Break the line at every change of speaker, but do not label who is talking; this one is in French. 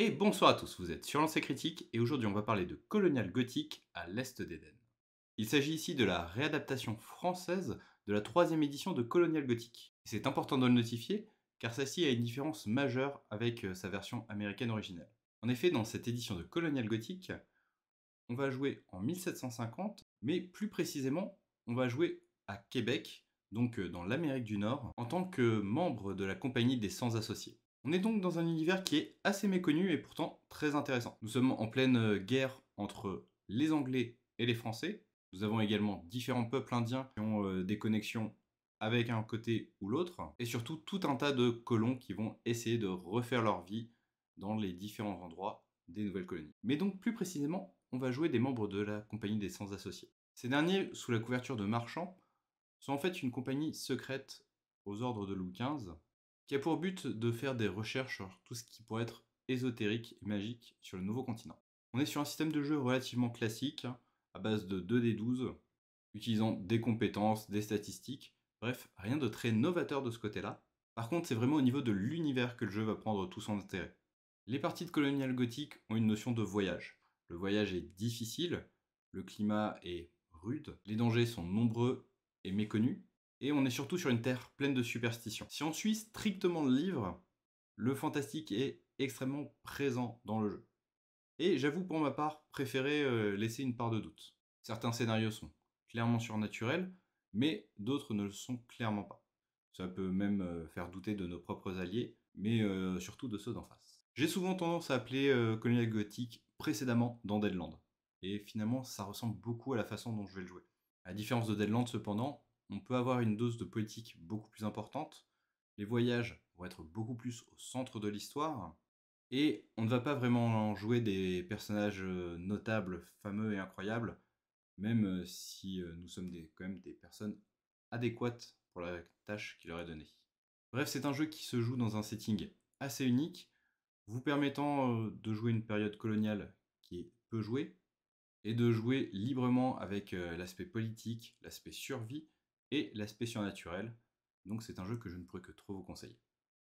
Et bonsoir à tous, vous êtes sur Lancé Critique et aujourd'hui on va parler de Colonial Gothic à l'Est d'Éden. Il s'agit ici de la réadaptation française de la troisième édition de Colonial Gothic. C'est important de le notifier car celle-ci a une différence majeure avec sa version américaine originelle. En effet, dans cette édition de Colonial Gothic, on va jouer en 1750, mais plus précisément, on va jouer à Québec, donc dans l'Amérique du Nord, en tant que membre de la Compagnie des Sans Associés. On est donc dans un univers qui est assez méconnu et pourtant très intéressant. Nous sommes en pleine guerre entre les Anglais et les Français. Nous avons également différents peuples indiens qui ont des connexions avec un côté ou l'autre, et surtout tout un tas de colons qui vont essayer de refaire leur vie dans les différents endroits des nouvelles colonies. Mais donc plus précisément, on va jouer des membres de la Compagnie des Sans Associés. Ces derniers, sous la couverture de marchands, sont en fait une compagnie secrète aux ordres de Louis XV, qui a pour but de faire des recherches sur tout ce qui pourrait être ésotérique et magique sur le nouveau continent. On est sur un système de jeu relativement classique, à base de 2d12, utilisant des compétences, des statistiques, bref, rien de très novateur de ce côté-là. Par contre, c'est vraiment au niveau de l'univers que le jeu va prendre tout son intérêt. Les parties de Colonial Gothic ont une notion de voyage. Le voyage est difficile, le climat est rude, les dangers sont nombreux et méconnus, et on est surtout sur une terre pleine de superstitions. Si on suit strictement le livre, le fantastique est extrêmement présent dans le jeu. Et j'avoue pour ma part préférer laisser une part de doute. Certains scénarios sont clairement surnaturels, mais d'autres ne le sont clairement pas. Ça peut même faire douter de nos propres alliés, mais surtout de ceux d'en face. J'ai souvent tendance à appeler Colonial Gothic précédemment dans Deadland. Et finalement, ça ressemble beaucoup à la façon dont je vais le jouer. À la différence de Deadland, cependant, on peut avoir une dose de politique beaucoup plus importante. Les voyages vont être beaucoup plus au centre de l'histoire. Et on ne va pas vraiment jouer des personnages notables, fameux et incroyables, même si nous sommes quand même des personnes adéquates pour la tâche qui leur est donnée. Bref, c'est un jeu qui se joue dans un setting assez unique, vous permettant de jouer une période coloniale qui est peu jouée, et de jouer librement avec l'aspect politique, l'aspect survie et l'aspect surnaturel. Donc c'est un jeu que je ne pourrais que trop vous conseiller.